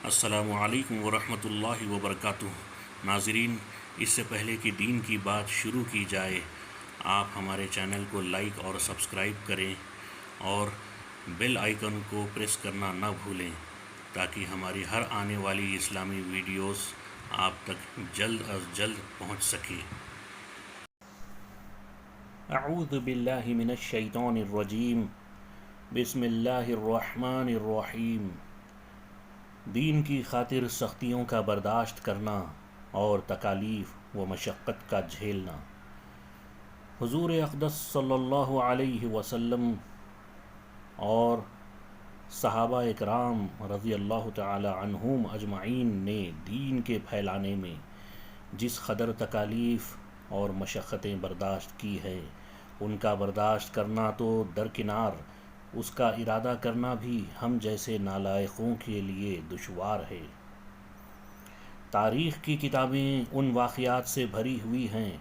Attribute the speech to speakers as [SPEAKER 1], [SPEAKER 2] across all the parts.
[SPEAKER 1] السلام علیکم ورحمۃ اللہ وبرکاتہ۔ ناظرین، اس سے پہلے کہ دین کی بات شروع کی جائے، آپ ہمارے چینل کو لائک اور سبسکرائب کریں اور بیل آئیکن کو پریس کرنا نہ بھولیں تاکہ ہماری ہر آنے والی اسلامی ویڈیوز آپ تک جلد از جلد پہنچ سکیں۔ اعوذ باللہ من الشیطان الرجیم، بسم اللہ الرحمن الرحیم۔ دین کی خاطر سختیوں کا برداشت کرنا اور تکالیف و مشقت کا جھیلنا۔ حضور اقدس صلی اللہ علیہ وسلم اور صحابہ اکرام رضی اللہ تعالی عنہم اجمعین نے دین کے پھیلانے میں جس قدر تکالیف اور مشقتیں برداشت کی ہیں، ان کا برداشت کرنا تو درکنار، اس کا ارادہ کرنا بھی ہم جیسے نالائقوں کے لیے دشوار ہے۔ تاریخ کی کتابیں ان واقعات سے بھری ہوئی ہیں،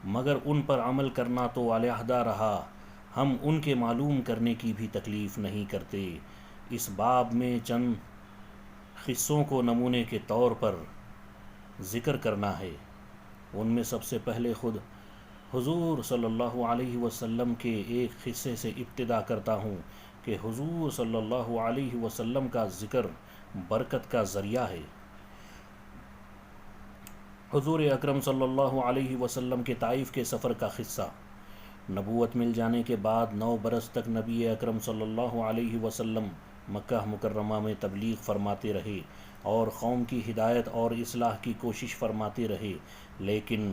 [SPEAKER 1] مگر ان پر عمل کرنا تو علیحدہ رہا۔ ہم ان کے معلوم کرنے کی بھی تکلیف نہیں کرتے۔ اس باب میں چند قصوں کو نمونے کے طور پر ذکر کرنا ہے۔ ان میں سب سے پہلے خود حضور صلی اللہ علیہ وسلم کے ایک قصے سے ابتدا کرتا ہوں کہ حضور صلی اللہ علیہ وسلم کا ذکر برکت کا ذریعہ ہے۔ حضور اکرم صلی اللہ علیہ وسلم کے طائف کے سفر کا قصہ۔ نبوت مل جانے کے بعد 9 برس تک نبی اکرم صلی اللہ علیہ وسلم مکہ مکرمہ میں تبلیغ فرماتے رہے اور قوم کی ہدایت اور اصلاح کی کوشش فرماتے رہے، لیکن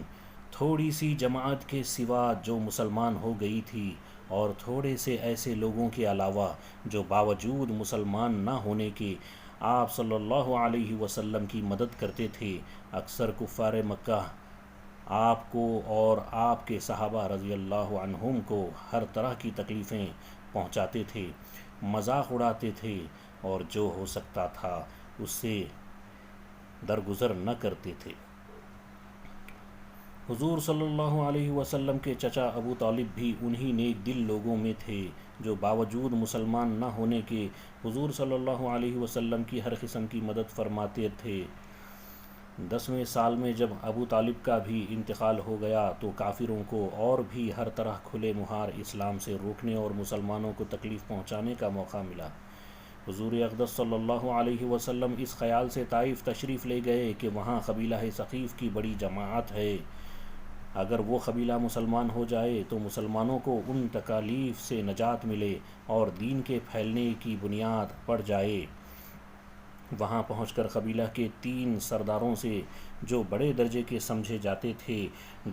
[SPEAKER 1] تھوڑی سی جماعت کے سوا جو مسلمان ہو گئی تھی اور تھوڑے سے ایسے لوگوں کے علاوہ جو باوجود مسلمان نہ ہونے کے آپ صلی اللہ علیہ وسلم کی مدد کرتے تھے، اکثر کفار مکہ آپ کو اور آپ کے صحابہ رضی اللہ عنہم کو ہر طرح کی تکلیفیں پہنچاتے تھے، مذاق اڑاتے تھے اور جو ہو سکتا تھا اس سے درگزر نہ کرتے تھے۔ حضور صلی اللہ علیہ وسلم کے چچا ابو طالب بھی انہی نیک دل لوگوں میں تھے جو باوجود مسلمان نہ ہونے کے حضور صلی اللہ علیہ وسلم کی ہر قسم کی مدد فرماتے تھے۔ 10ویں سال میں جب ابو طالب کا بھی انتقال ہو گیا تو کافروں کو اور بھی ہر طرح کھلے مہار اسلام سے روکنے اور مسلمانوں کو تکلیف پہنچانے کا موقع ملا۔ حضور اقدس صلی اللہ علیہ وسلم اس خیال سے طائف تشریف لے گئے کہ وہاں قبیلہ ثقیف کی بڑی جماعت ہے، اگر وہ قبیلہ مسلمان ہو جائے تو مسلمانوں کو ان تکالیف سے نجات ملے اور دین کے پھیلنے کی بنیاد پڑ جائے۔ وہاں پہنچ کر قبیلہ کے 3 سرداروں سے جو بڑے درجے کے سمجھے جاتے تھے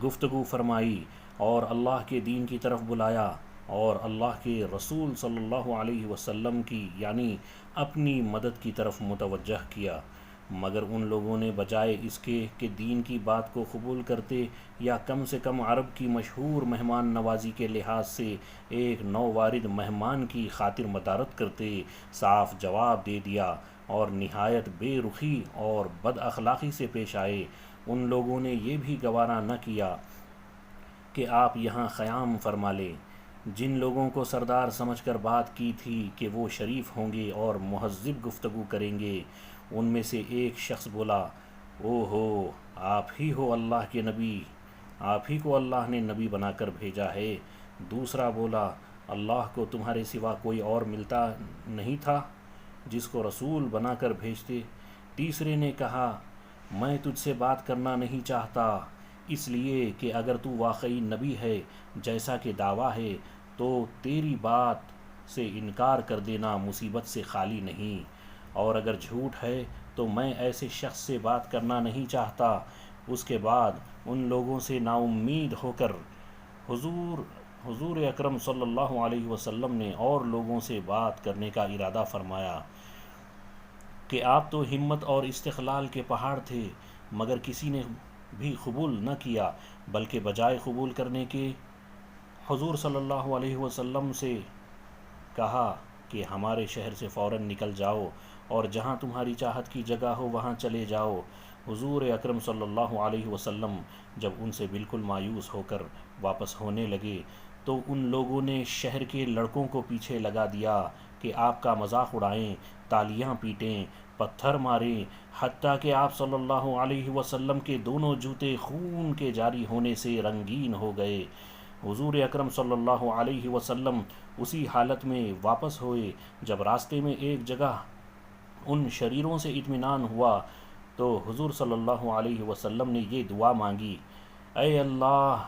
[SPEAKER 1] گفتگو فرمائی اور اللہ کے دین کی طرف بلایا اور اللہ کے رسول صلی اللہ علیہ وسلم کی یعنی اپنی مدد کی طرف متوجہ کیا، مگر ان لوگوں نے بجائے اس کے کہ دین کی بات کو قبول کرتے یا کم سے کم عرب کی مشہور مہمان نوازی کے لحاظ سے ایک نووارد مہمان کی خاطر مدارت کرتے، صاف جواب دے دیا اور نہایت بے رخی اور بد اخلاقی سے پیش آئے۔ ان لوگوں نے یہ بھی گوارا نہ کیا کہ آپ یہاں قیام فرما لیں۔ جن لوگوں کو سردار سمجھ کر بات کی تھی کہ وہ شریف ہوں گے اور مہذب گفتگو کریں گے، ان میں سے ایک شخص بولا، او ہو، آپ ہی ہو اللہ کے نبی، آپ ہی کو اللہ نے نبی بنا کر بھیجا ہے۔ دوسرا بولا، اللہ کو تمہارے سوا کوئی اور ملتا نہیں تھا جس کو رسول بنا کر بھیجتے۔ تیسرے نے کہا، میں تجھ سے بات کرنا نہیں چاہتا، اس لیے کہ اگر تو واقعی نبی ہے جیسا کہ دعویٰ ہے تو تیری بات سے انکار کر دینا مصیبت سے خالی نہیں، اور اگر جھوٹ ہے تو میں ایسے شخص سے بات کرنا نہیں چاہتا۔ اس کے بعد ان لوگوں سے نا امید ہو کر حضور اکرم صلی اللہ علیہ وسلم نے اور لوگوں سے بات کرنے کا ارادہ فرمایا کہ آپ تو ہمت اور استقلال کے پہاڑ تھے، مگر کسی نے بھی قبول نہ کیا، بلکہ بجائے قبول کرنے کے حضور صلی اللہ علیہ وسلم سے کہا کہ ہمارے شہر سے فوراً نکل جاؤ اور جہاں تمہاری چاہت کی جگہ ہو وہاں چلے جاؤ۔ حضور اکرم صلی اللہ علیہ وسلم جب ان سے بالکل مایوس ہو کر واپس ہونے لگے تو ان لوگوں نے شہر کے لڑکوں کو پیچھے لگا دیا کہ کہ آپ کا مذاق اڑائیں، تالیاں پیٹیں، پتھر ماریں، حتیٰ کہ آپ صلی اللہ علیہ وسلم کے دونوں جوتے خون کے جاری ہونے سے رنگین ہو گئے۔ حضور اکرم صلی اللہ علیہ وسلم اسی حالت میں واپس ہوئے۔ جب راستے میں ایک جگہ ان شریروں سے اطمینان ہوا تو حضور صلی اللہ علیہ وسلم نے یہ دعا مانگی: اے اللہ،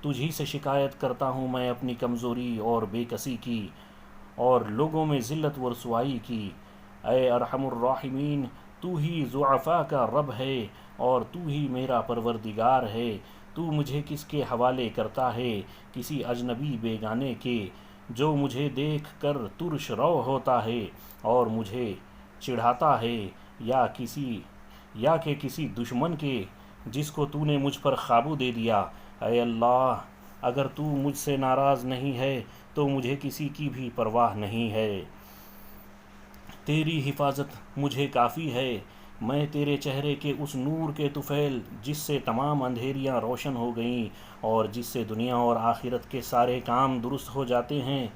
[SPEAKER 1] تجھ ہی سے شکایت کرتا ہوں میں اپنی کمزوری اور بے کسی کی اور لوگوں میں ذلت و رسوائی کی۔ اے ارحم الراحمین، تو ہی ضعفاء کا رب ہے اور تو ہی میرا پروردگار ہے۔ تو مجھے کس کے حوالے کرتا ہے؟ کسی اجنبی بیگانے کے، جو مجھے دیکھ کر ترش رو ہوتا ہے اور مجھے چڑھاتا ہے، یا کہ کسی دشمن کے جس کو تو نے مجھ پر قابو دے دیا۔ اے اللہ، اگر تو مجھ سے ناراض نہیں ہے تو مجھے کسی کی بھی پرواہ نہیں ہے۔ تیری حفاظت مجھے کافی ہے۔ میں تیرے چہرے کے اس نور کے طفیل جس سے تمام اندھیریاں روشن ہو گئیں اور جس سے دنیا اور آخرت کے سارے کام درست ہو جاتے ہیں،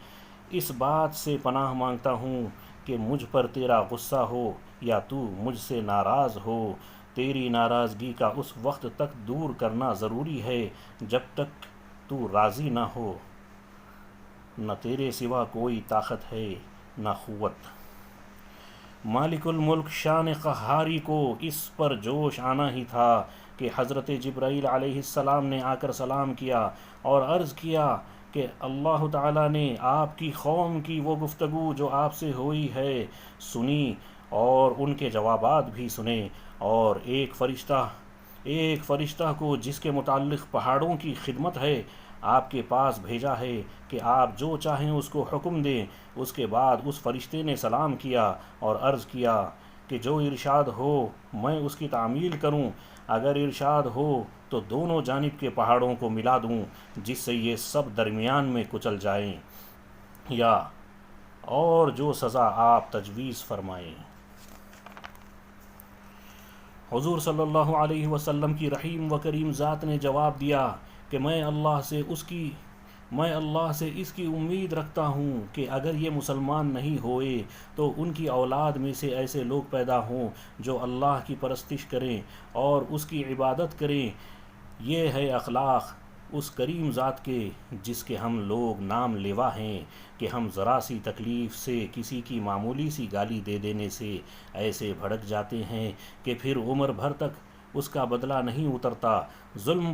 [SPEAKER 1] اس بات سے پناہ مانگتا ہوں کہ مجھ پر تیرا غصہ ہو یا تو مجھ سے ناراض ہو۔ تیری ناراضگی کا اس وقت تک دور کرنا ضروری ہے جب تک تو راضی نہ ہو۔ نہ تیرے سوا کوئی طاقت ہے نہ قوت۔ مالک الملک شان قہاری کو اس پر جوش آنا ہی تھا کہ حضرت جبرائیل علیہ السلام نے آ کر سلام کیا اور عرض کیا کہ اللہ تعالیٰ نے آپ کی قوم کی وہ گفتگو جو آپ سے ہوئی ہے سنی اور ان کے جوابات بھی سنے، اور ایک فرشتہ کو جس کے متعلق پہاڑوں کی خدمت ہے آپ کے پاس بھیجا ہے کہ آپ جو چاہیں اس کو حکم دیں۔ اس کے بعد اس فرشتے نے سلام کیا اور عرض کیا کہ جو ارشاد ہو میں اس کی تعمیل کروں، اگر ارشاد ہو تو دونوں جانب کے پہاڑوں کو ملا دوں جس سے یہ سب درمیان میں کچل جائیں، یا اور جو سزا آپ تجویز فرمائیں۔ حضور صلی اللہ علیہ وسلم کی رحیم و کریم ذات نے جواب دیا کہ میں اللہ سے اس کی امید رکھتا ہوں کہ اگر یہ مسلمان نہیں ہوئے تو ان کی اولاد میں سے ایسے لوگ پیدا ہوں جو اللہ کی پرستش کریں اور اس کی عبادت کریں۔ یہ ہے اخلاق اس کریم ذات کے جس کے ہم لوگ نام لیوا ہیں کہ ہم ذرا سی تکلیف سے، کسی کی معمولی سی گالی دے دینے سے ایسے بھڑک جاتے ہیں کہ پھر عمر بھر تک اس کا بدلہ نہیں اترتا۔ ظلم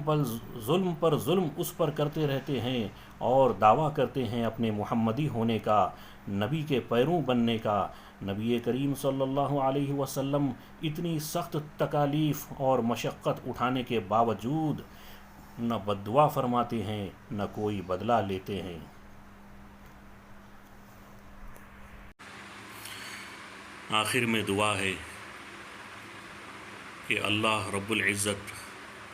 [SPEAKER 1] پر ظلم اس پر کرتے رہتے ہیں اور دعویٰ کرتے ہیں اپنے محمدی ہونے کا، نبی کے پیروں بننے کا۔ نبی کریم صلی اللہ علیہ وسلم اتنی سخت تکالیف اور مشقت اٹھانے کے باوجود نہ بددعا فرماتے ہیں نہ کوئی بدلہ لیتے ہیں۔ آخر میں دعا ہے کہ اللہ رب العزت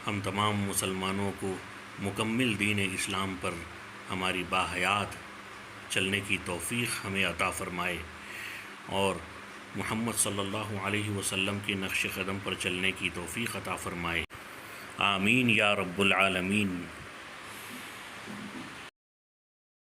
[SPEAKER 1] ہم تمام مسلمانوں کو مکمل دین اسلام پر ہماری باحیات چلنے کی توفیق ہمیں عطا فرمائے اور محمد صلی اللہ علیہ وسلم کے نقش قدم پر چلنے کی توفیق عطا فرمائے۔ آمین یا رب العالمین۔